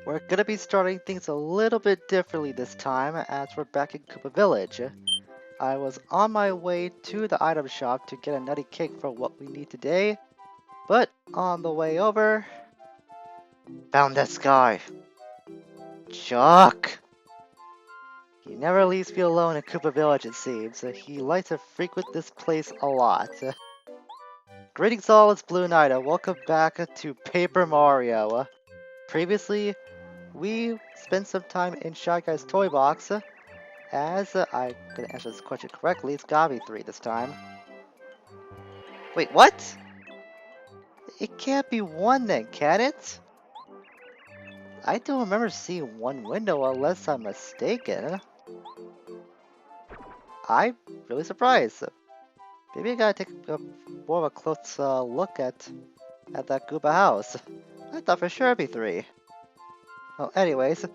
We're gonna be starting things a little bit differently this time as we're back in Koopa Village. I was on my way to the item shop to get a nutty cake for what we need today, but on the way over, found this guy. Chuck! He never leaves me alone in Koopa Village, it seems. He likes to frequent this place a lot. Greetings all, it's Blue Knight, and welcome back to Paper Mario. Previously, we spent some time in Shy Guy's toy box, as I'm gonna answer this question correctly. It's gotta be 3 this time. Wait, what? It can't be 1 then, can it? I don't remember seeing 1 window unless I'm mistaken. I'm really surprised. Maybe I gotta take more of a close look at that Gooba house. I thought for sure it'd be 3. Well, anyways,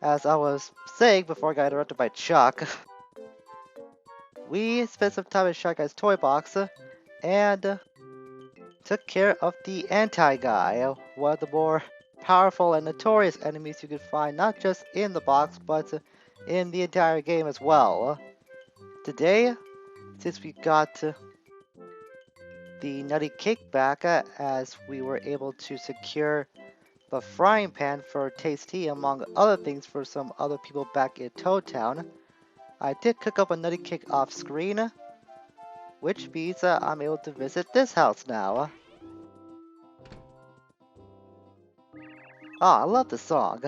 as I was saying before I got interrupted by Chuck, we spent some time in Shy Guy's toy box and took care of the anti-guy, one of the more powerful and notorious enemies you can find not just in the box but in the entire game as well. Today, since we got the nutty cake back as we were able to secure the frying pan for Tasty among other things for some other people back in Toad Town, I did cook up a nutty cake off screen, which means I'm able to visit this house now. Ah, I love the song.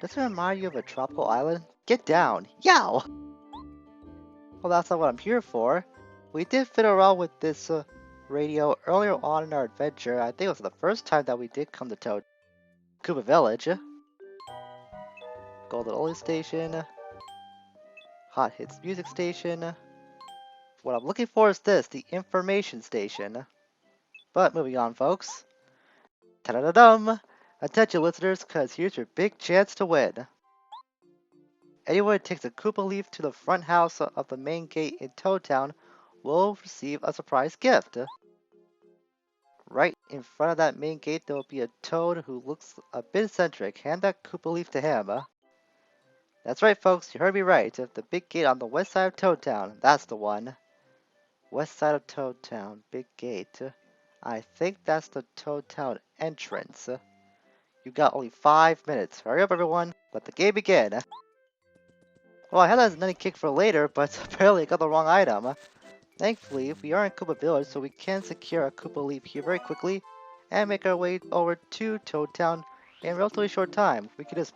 Does it remind you of a tropical island? Get down! Yow! Well, that's not what I'm here for. We did fiddle around with this radio earlier on in our adventure. I think it was the first time that we did come to Koopa Village. Golden Oil Station. Hot Hits Music Station. What I'm looking for is this, the information station. But moving on, folks. Ta-da-da-dum! Attention listeners, cause here's your big chance to win. Anyone who takes a Koopa Leaf to the front house of the main gate in Toad Town will receive a surprise gift. Right in front of that main gate there will be a Toad who looks a bit eccentric. Hand that Koopa Leaf to him. That's right folks, you heard me right. The big gate on the west side of Toad Town. That's the one. West side of Toad Town. Big gate. I think that's the Toad Town entrance. You got only 5 minutes. Hurry up everyone. Let the game begin. Well, I had that nutty cake for later, but apparently I got the wrong item. Thankfully, we are in Koopa Village, so we can secure a Koopa Leaf here very quickly and make our way over to Toad Town in a relatively short time. We can just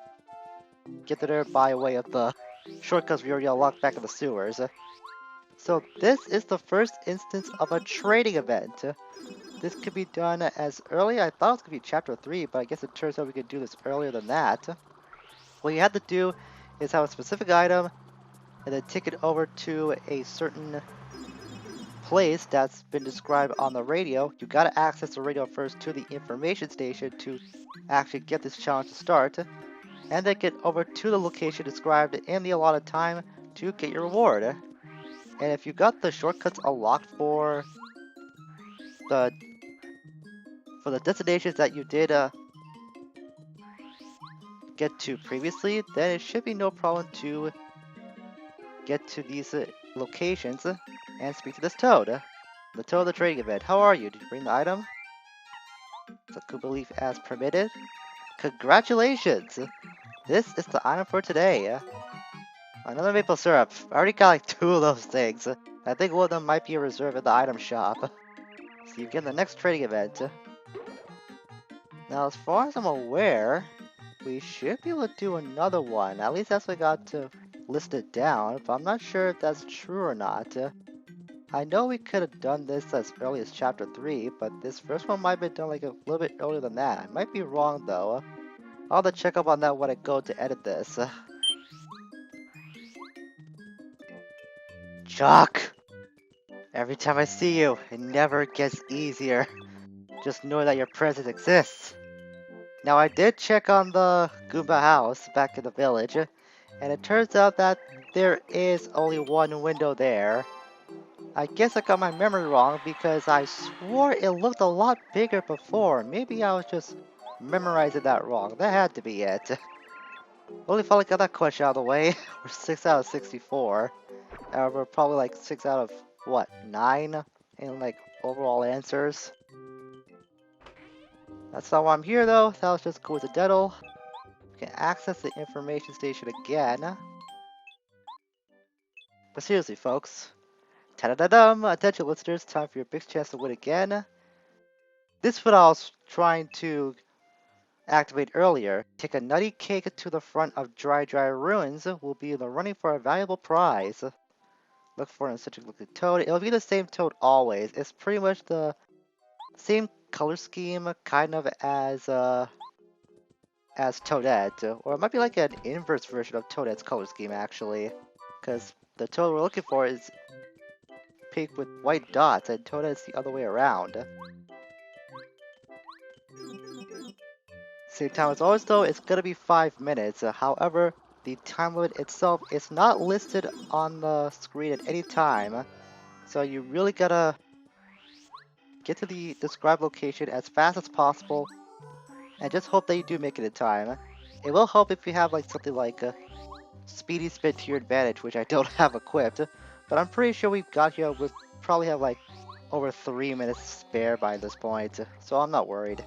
get there by way of the shortcuts we already unlocked back in the sewers. So this is the first instance of a trading event. This could be done as early. I thought it was going to be Chapter 3, but I guess it turns out we could do this earlier than that. What you have to do is have a specific item and then take it over to a certain place that's been described on the radio. You gotta access the radio first to the information station to actually get this challenge to start, and then get over to the location described in the allotted time to get your reward. And if you got the shortcuts unlocked for the destinations that you did get to previously, then it should be no problem to get to these locations and speak to this Toad. The Toad of the trading event. How are you? Did you bring the item? The Koopa Leaf as permitted? Congratulations! This is the item for today. Another maple syrup. I already got like 2 of those things. I think one of them might be a reserve at the item shop. So you get the next trading event. Now as far as I'm aware, we should be able to do another one. At least that's what I got to list it down, but I'm not sure if that's true or not. I know we could have done this as early as Chapter 3, but this first one might have been done like a little bit earlier than that. I might be wrong though. I'll have to check up on that when I go to edit this. Chuck! Every time I see you, it never gets easier. Just know that your presence exists. Now I did check on the Goomba house back in the village, and it turns out that there is only 1 window there. I guess I got my memory wrong because I swore it looked a lot bigger before. Maybe I was just memorizing that wrong. That had to be it. Only finally got that question out of the way. We're 6 out of 64. We're probably like 6 out of, what, 9 in like overall answers. That's not why I'm here though. That was just coincidental. We can access the information station again. But seriously, folks. Ta-da-da-dum! Attention listeners, time for your big chance to win again. This is what I was trying to activate earlier. Take a nutty cake to the front of Dry Ruins. Will be in the running for a valuable prize. Look for an essential looking toad. It'll be the same toad always. It's pretty much the same color scheme, kind of as Toadette, or it might be like an inverse version of Toadette's color scheme actually, because the toad we're looking for is pink with white dots, and Toadette's the other way around. Same time as always though, it's gonna be 5 minutes. However, the time limit itself is not listed on the screen at any time, so you really gotta get to the described location as fast as possible, and just hope that you do make it in time. It will help if you have like something like Speedy Spin to your advantage, which I don't have equipped, but I'm pretty sure we've got here. We'll probably have like over 3 minutes spare by this point, so I'm not worried.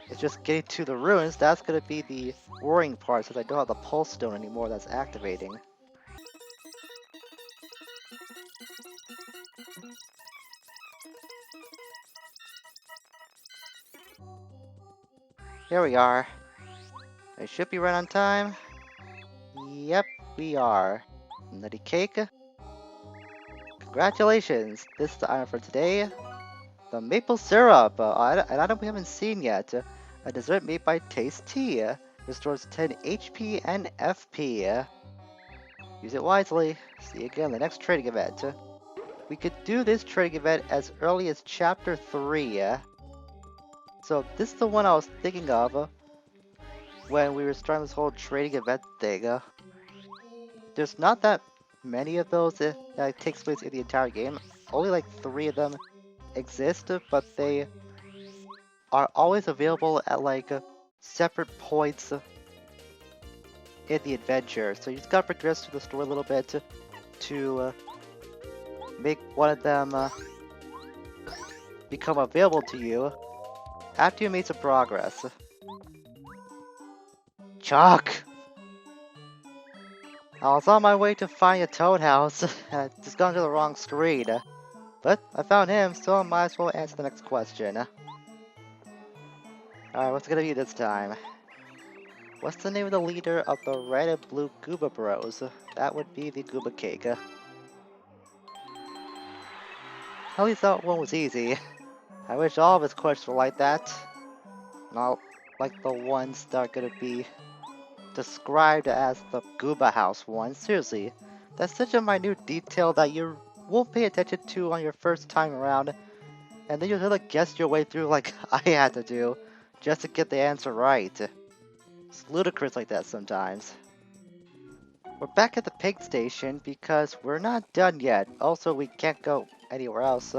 It's just getting to the ruins, that's gonna be the worrying part since I don't have the pulse stone anymore that's activating. Here we are. I should be right on time. Yep, we are. Nutty cake. Congratulations! This is the item for today. The maple syrup, an item we haven't seen yet. A dessert made by Taste Tea. Restores 10 HP and FP. Use it wisely. See you again in the next trading event. We could do this trading event as early as Chapter 3. So this is the one I was thinking of when we were starting this whole trading event thing. There's not that many of those that takes place in the entire game. Only like 3 of them exist, but they are always available at like separate points in the adventure. So you just gotta progress through the story a little bit to make one of them become available to you after you made some progress. Chuck! I was on my way to find a toad house, and I just got into the wrong screen. But I found him, so I might as well answer the next question. Alright, what's it gonna be this time? What's the name of the leader of the red and blue Gooba Bros? That would be the Gooba Cake. At least that one was easy. I wish all of his questions were like that. Not like the ones that are gonna be described as the Gooba House ones. Seriously, that's such a minute detail that you won't pay attention to on your first time around, and then you'll have to guess your way through like I had to do, just to get the answer right. It's ludicrous like that sometimes. We're back at the pig station because we're not done yet. Also, we can't go anywhere else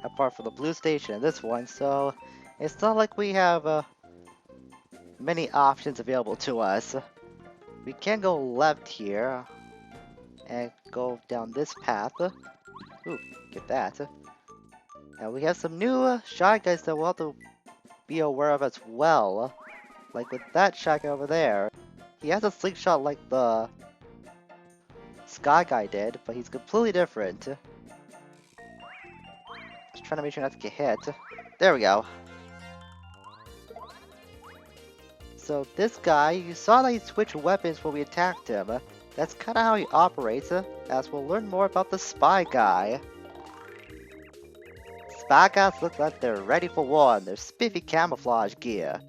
apart from the blue station and this one, so it's not like we have many options available to us. We can go left here and go down this path. Ooh, get that. And we have some new shy guys that we'll have to be aware of as well. Like with that shy guy over there. He has a slingshot like the Sky Guy did, but he's completely different. Just trying to make sure not to get hit. There we go. So this guy, you saw that he switched weapons when we attacked him. That's kind of how he operates, as we'll learn more about the Spy Guy. Spy Guys look like they're ready for war in their spiffy camouflage gear.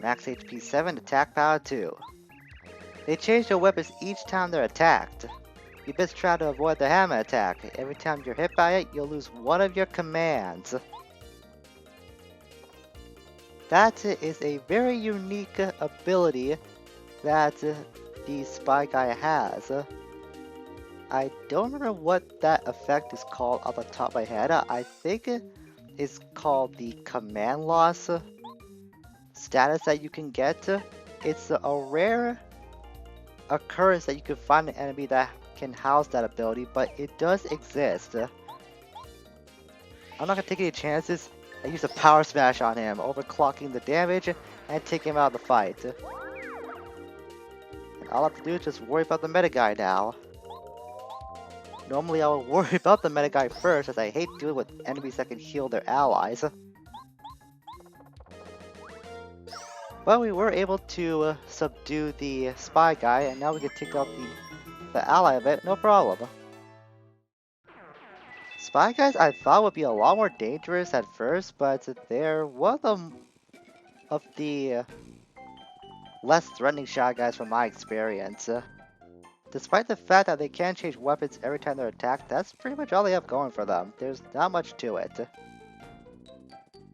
Max HP 7, attack power 2. They change their weapons each time they're attacked. You best try to avoid the hammer attack. Every time you're hit by it, you'll lose one of your commands. That is a very unique ability that the Spy Guy has. I don't remember what that effect is called off the top of my head. I think it's called the command loss status that you can get. It's a rare occurrence that you can find an enemy that can house that ability, but it does exist. I'm not gonna take any chances. I use a power smash on him, overclocking the damage and take him out of the fight. And all I have to do is just worry about the meta guy now. Normally I would worry about the meta guy first, as I hate dealing with enemies that can heal their allies. But we were able to subdue the spy guy, and now we can take out the ally of it, no problem. Spy guys I thought would be a lot more dangerous at first, but they're one of the less threatening shy guys from my experience. Despite the fact that they can change weapons every time they're attacked, that's pretty much all they have going for them. There's not much to it.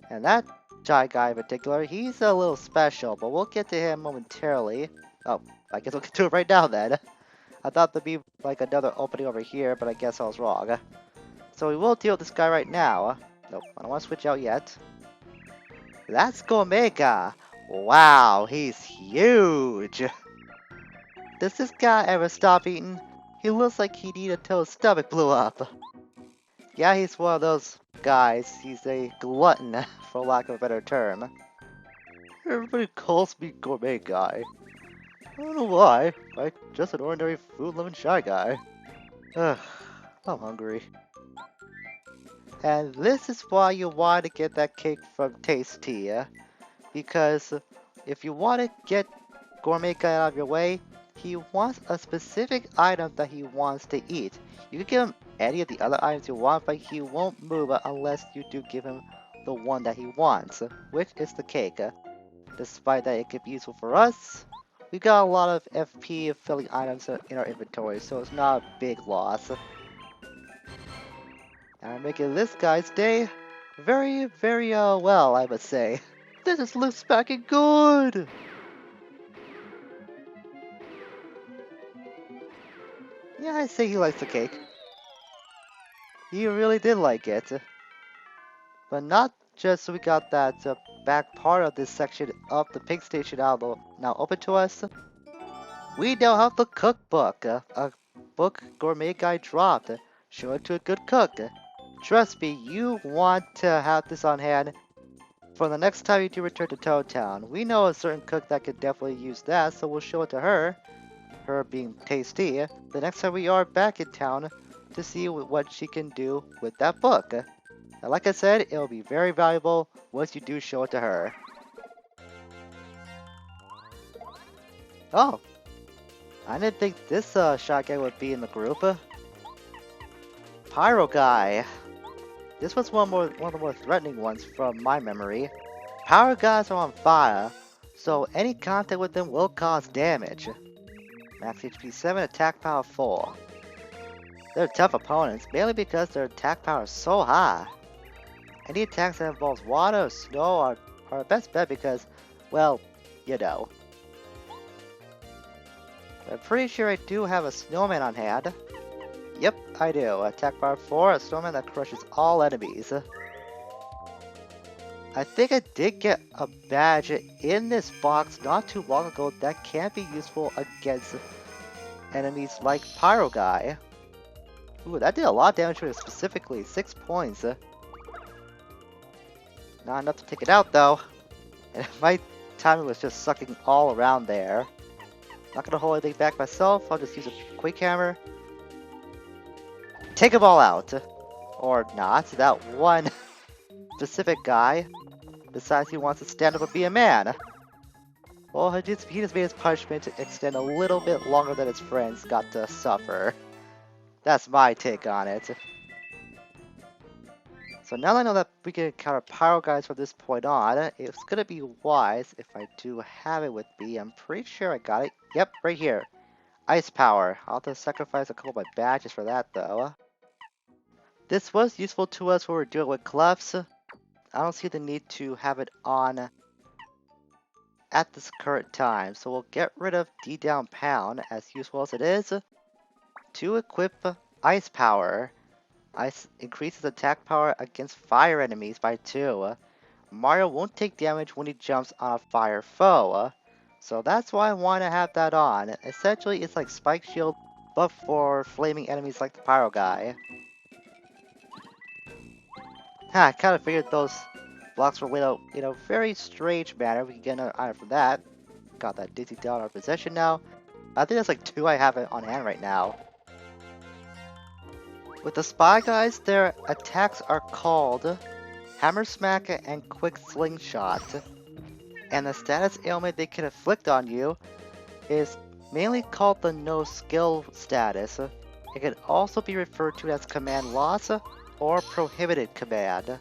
And that shy guy in particular, he's a little special, but we'll get to him momentarily. Oh, I guess we'll get to it right now then. I thought there'd be like another opening over here, but I guess I was wrong. So we will deal with this guy right now. Nope, I don't want to switch out yet. That's Gomega! Wow, he's huge! Does this guy ever stop eating? He looks like he'd eat until his stomach blew up. Yeah, he's one of those guys. He's a glutton, for lack of a better term. Everybody calls me gourmet guy. I don't know why. I'm just an ordinary food-loving shy guy. Ugh, I'm hungry. And this is why you want to get that cake from Tasty, because if you want to get Gourmet Guy out of your way, he wants a specific item that he wants to eat. You can give him any of the other items you want, but he won't move unless you do give him the one that he wants, which is the cake. Despite that it could be useful for us, we got a lot of FP filling items in our inventory, so it's not a big loss. And I'm making this guy's day very, very well, I would say. This is looks fucking good! Yeah, I say he likes the cake. He really did like it. But not just so we got that back part of this section of the pig station now open to us. We now have the cookbook, a book Gourmet Guy dropped. Show it to a good cook. Trust me, you want to have this on hand for the next time you do return to Toad Town. We know a certain cook that could definitely use that, so we'll show it to her. Her being Tasty, the next time we are back in town to see what she can do with that book. And like I said, it'll be very valuable once you do show it to her. Oh, I didn't think this shot guy would be in the group. Pyro guy. This was one of the more threatening ones from my memory. Power guys are on fire, so any contact with them will cause damage. Max HP 7, attack power 4. They're tough opponents, mainly because their attack power is so high. Any attacks that involves water or snow are our best bet because, well, you know. I'm pretty sure I do have a snowman on hand. Yep, I do. Attack power 4, a snowman that crushes all enemies. I think I did get a badge in this box not too long ago that can be useful against enemies like Pyro Guy. Ooh, that did a lot of damage to it specifically, 6 points. Not enough to take it out though. And my timing was just sucking all around there. Not gonna hold anything back myself, I'll just use a quick hammer. Take them all out. Or not, that one specific guy. Besides, he wants to stand up and be a man. Well, he just made his punishment extend a little bit longer than his friends got to suffer. That's my take on it. So now that I know that we can encounter Pyro Guys from this point on, it's gonna be wise if I do have it with me. I'm pretty sure I got it. Yep, right here. Ice Power. I'll have to sacrifice a couple of my badges for that though. This was useful to us when we were dealing with Clefs. I don't see the need to have it on at this current time, so we'll get rid of D down pound, as useful as it is, to equip Ice Power. Ice increases attack power against fire enemies by 2. Mario won't take damage when he jumps on a fire foe. So that's why I want to have that on. Essentially, it's like Spike Shield, but for flaming enemies like the Pyro guy. I kind of figured those blocks were laid out in a very strange manner. We can get another item from that. Got that Dizzy down in our possession now. I think there's like 2 I have it on hand right now. With the Spy Guys, their attacks are called Hammer Smack and Quick Slingshot. And the status ailment they can inflict on you is mainly called the No Skill status. It can also be referred to as Command Loss or Prohibited Command.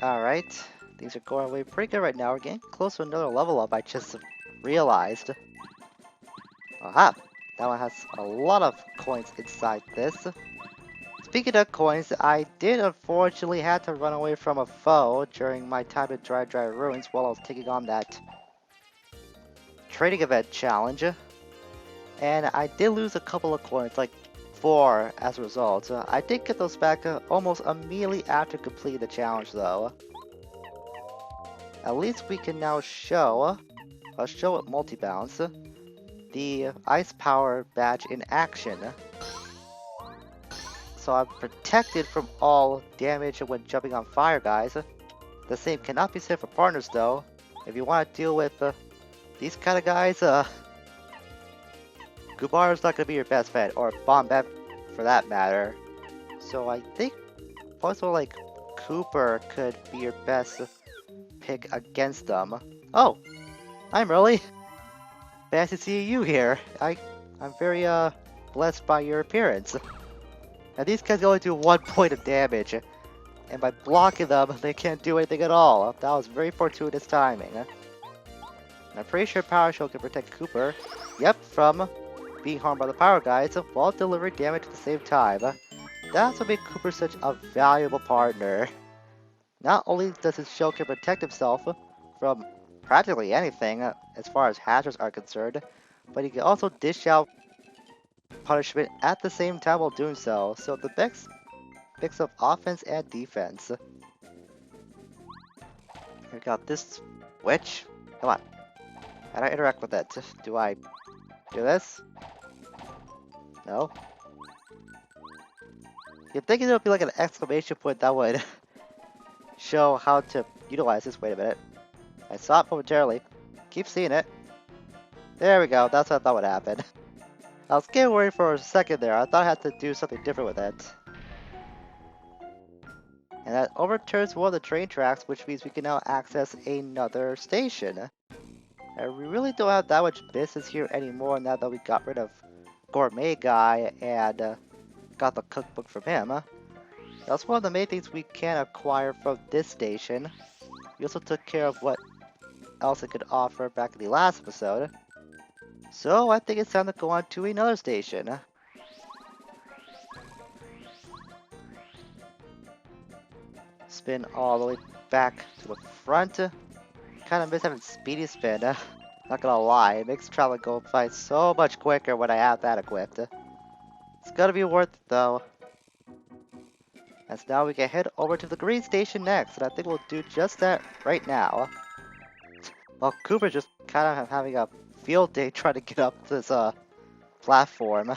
Alright, things are going away pretty good right now. We're getting close to another level up, I just realized. Aha! That one has a lot of coins inside this. Speaking of coins, I did unfortunately have to run away from a foe during my time at Dry Ruins while I was taking on that trading event challenge. And I did lose a couple of coins, like 4 as a result. I did get those back almost immediately after completing the challenge though. At least we can now show, I'll show it multi-bounce, the Ice Power badge in action. So I'm protected from all damage when jumping on fire guys. The same cannot be said for partners though. If you want to deal with these kind of guys, Gubaro's not going to be your best friend, or Bombette for that matter. So I think also like Cooper could be your best pick against them. Oh, I'm really fancy seeing you here. I'm very blessed by your appearance. Now these guys only do 1 point of damage, and by blocking them, they can't do anything at all. That was very fortuitous timing. I'm pretty sure Power Shell can protect Cooper, yep, from being harmed by the Power Guys while delivering damage at the same time. That's what makes Cooper such a valuable partner. Not only does his shell can protect himself from practically anything as far as hazards are concerned, but he can also dish out punishment at the same time while doing so. So the best mix of offense and defense. We got this witch. Come on. How do I interact with it? Do I do this? No? You'd think it would be like an exclamation point that would show how to utilize this. Wait a minute. I saw it momentarily. Keep seeing it. There we go. That's what I thought would happen. I was getting worried for a second there. I thought I had to do something different with it. And that overturns one of the train tracks, which means we can now access another station. And we really don't have that much business here anymore now that we got rid of Gourmet Guy and got the cookbook from him. That's one of the main things we can acquire from this station. We also took care of what else it could offer back in the last episode. So I think it's time to go on to another station. Spin all the way back to the front. Kind of miss having speedy spin. Not gonna lie, it makes travel go by so much quicker when I have that equipped. It's gonna be worth it though. As now we can head over to the green station next, and I think we'll do just that right now. Well, Cooper's just kind of having a field day trying to get up this platform.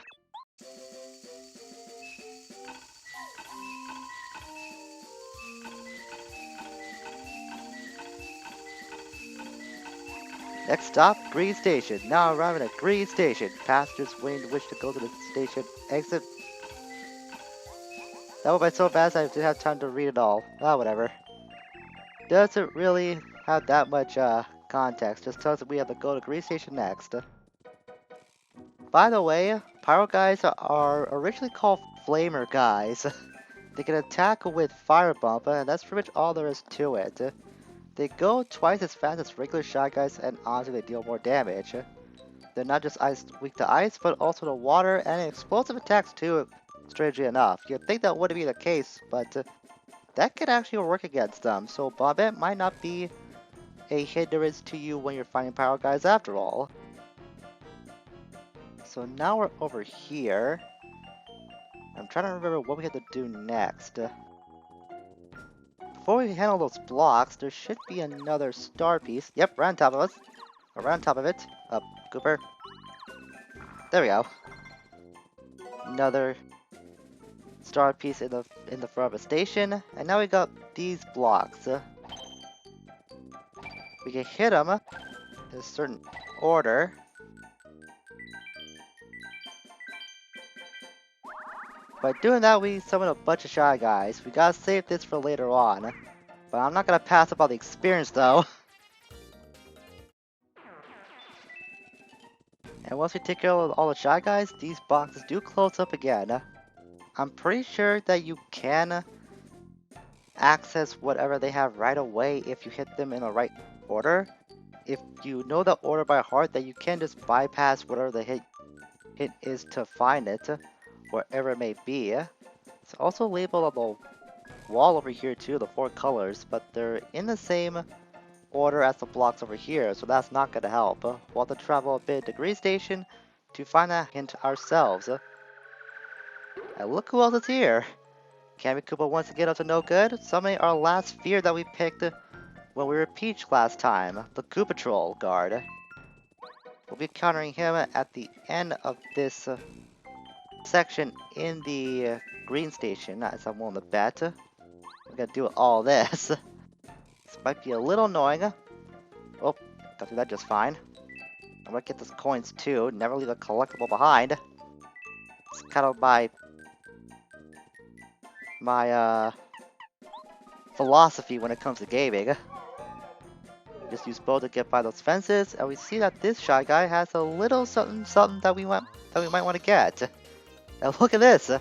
Next stop, Green Station. Now arriving at Green Station. Passengers waiting to wish to go to the station exit. That went by so fast I didn't have time to read it all. Ah, whatever. Doesn't really have that much context. Just tells us we have to go to Green Station next. By the way, Pyro Guys are originally called Flamer Guys. They can attack with Fire Bump, and that's pretty much all there is to it. They go twice as fast as regular Shy Guys, and honestly they deal more damage. They're not just weak to ice, but also to water and explosive attacks too, strangely enough. You'd think that wouldn't be the case, but that could actually work against them, so Bombette might not be a hindrance to you when you're fighting Pyro Guys after all. So now we're over here. I'm trying to remember what we have to do next. before we handle those blocks, there should be another star piece. Yep, right on top of us. Or right on top of it. Up, Cooper. There we go. Another star piece in the front of a station. And now we got these blocks. We can hit them in a certain order. By doing that, we summon a bunch of Shy Guys. We gotta save this for later on. But I'm not gonna pass up on the experience though. And once we take care of all the Shy Guys, these boxes do close up again. I'm pretty sure that you can access whatever they have right away if you hit them in the right order. If you know the order by heart, that you can just bypass whatever the hit is to find it, wherever it may be. It's also labeled on the wall over here too, the 4 colors, but they're in the same order as the blocks over here, so that's not going to help. We'll have to travel a bit to Degree Station to find that hint ourselves. And look who else is here! Cammy Koopa once again up to no good, summoning our last fear that we picked when we were Peach last time, the Koopa Troll guard. We'll be countering him at the end of this section in the green station, as I'm willing to bet. We're gonna do all this. This might be a little annoying. Oh, got through that just fine. I'm gonna get those coins too, never leave a collectible behind. It's kind of my philosophy when it comes to gaming. Just use both to get by those fences, and we see that this Shy Guy has a little something that we might want to get. And look at this!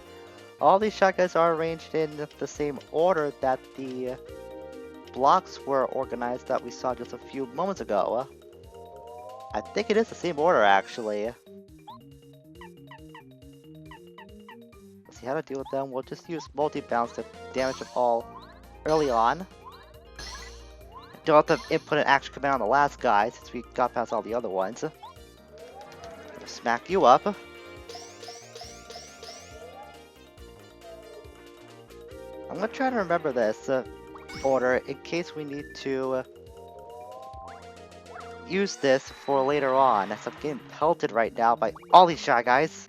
All these Shy Guys are arranged in the same order that the blocks were organized that we saw just a few moments ago. I think it is the same order actually. Let's see how to deal with them. We'll just use multi-bounce to damage them all early on. Don't have to input an action command on the last guy since we got past all the other ones. Smack you up. I'm gonna try to remember this order in case we need to use this for later on, as I'm getting pelted right now by all these Shy Guys.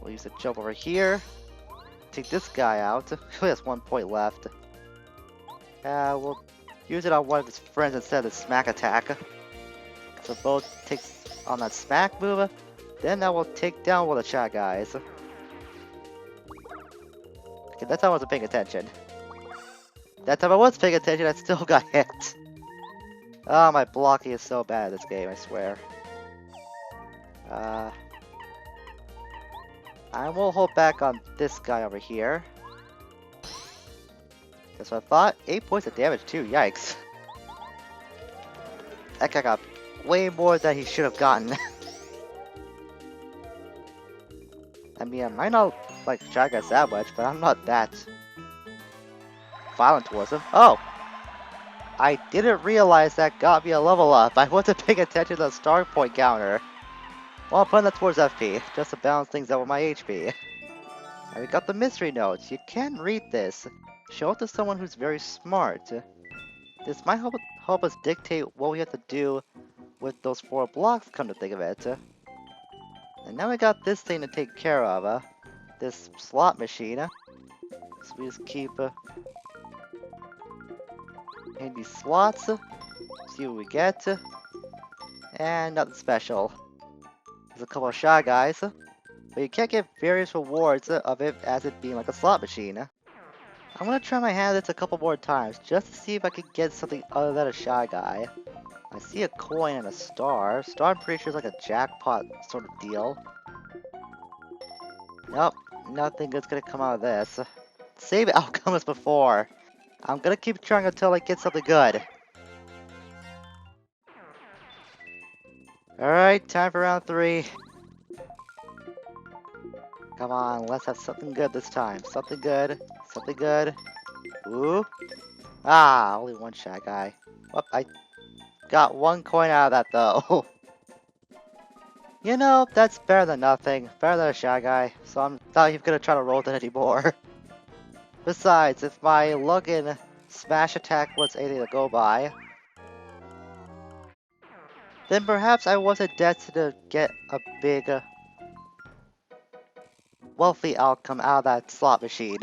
We'll use a jump over here. Take this guy out. He only has 1 point left. We'll use it on one of his friends instead of the smack attack. So both takes on that smack move, then that will take down one of the Shy Guys. Okay, that time I wasn't paying attention. That time I was paying attention, I still got hit. Oh, my blocking is so bad at this game, I swear. I will hold back on this guy over here. That's what I thought. 8 points of damage too, yikes. That guy got way more than he should have gotten. I mean, I might not like Shy Guys that much, but I'm not that violent towards him. Oh! I didn't realize that got me a level up. I wasn't paying attention to the star point counter. Well, I'm putting that towards FP, just to balance things out with my HP. And we got the mystery notes. You can read this. Show it to someone who's very smart. This might help us dictate what we have to do with those 4 blocks, come to think of it. And now we got this thing to take care of, this slot machine. So we just keep in these slots, see what we get, and nothing special. There's a couple of Shy Guys, but you can't get various rewards of it as it being like a slot machine. I'm gonna try my hand at this a couple more times, just to see if I can get something other than a Shy Guy. I see a coin and a star. Star, I'm pretty sure is like a jackpot sort of deal. Nope, nothing good's gonna come out of this. Same outcome as before. I'm gonna keep trying until I get something good. Alright, time for round 3. Come on, let's have something good this time. Something good. Something good. Ooh. Ah, only one Shy Guy. Oh, I got 1 coin out of that though. You know, that's better than nothing. Better than a Shy Guy. So I'm not even gonna try to roll that anymore. Besides, if my luck in Smash Attack was anything to go by, then perhaps I wasn't destined to get a big, wealthy outcome out of that slot machine.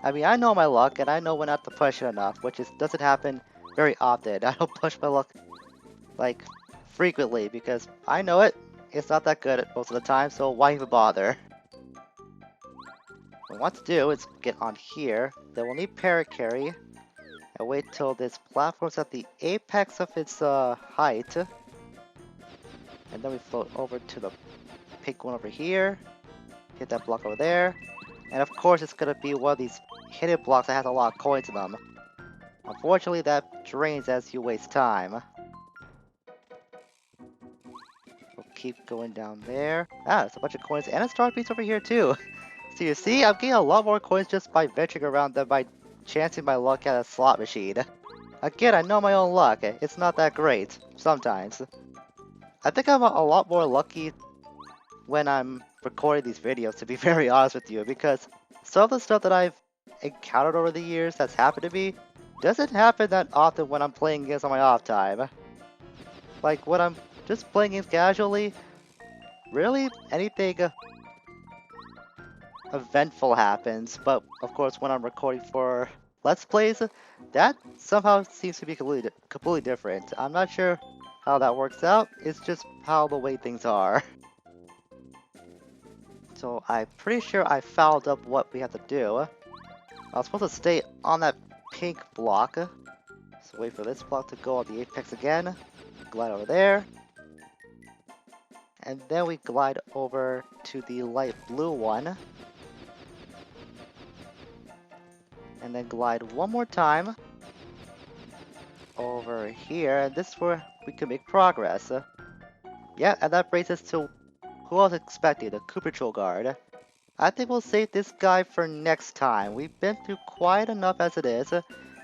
I mean, I know my luck, and I know when not to push it enough, which doesn't happen very often. I don't push my luck, like, frequently, because I know it. It's not that good most of the time, so why even bother? What I want to do is get on here, then we'll need Paracarry, and wait till this platform's at the apex of its height, and then we float over to the pink one over here, hit that block over there, and of course it's gonna be one of these hidden blocks that has a lot of coins in them. Unfortunately, that drains as you waste time. We'll keep going down there. Ah, there's a bunch of coins and a star piece over here too. So you see, I'm getting a lot more coins just by venturing around than by chancing my luck at a slot machine. Again, I know my own luck. It's not that great, sometimes. I think I'm a lot more lucky when I'm recording these videos, to be very honest with you, because some of the stuff that I've encountered over the years that's happened to me doesn't happen that often when I'm playing games on my off time. Like, when I'm just playing games casually, really anything eventful happens, but of course when I'm recording for Let's Plays, that somehow seems to be completely different. I'm not sure how that works out, it's just how the way things are. So I'm pretty sure I fouled up what we have to do. I was supposed to stay on that pink block, so wait for this block to go on the apex again, glide over there, and then we glide over to the light blue one, and then glide one more time over here, and this is where we can make progress. Yeah, and that brings us to who I was expecting, the Coup Patrol Guard. I think we'll save this guy for next time. We've been through quite enough as it is,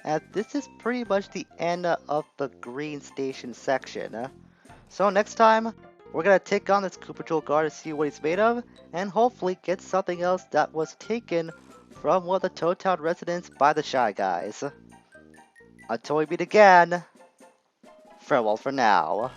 and this is pretty much the end of the Green Station section. So next time, we're gonna take on this Coup Patrol Guard to see what he's made of, and hopefully get something else that was taken from one of the Toad Town residents by the Shy Guys. Until we meet again, farewell for now.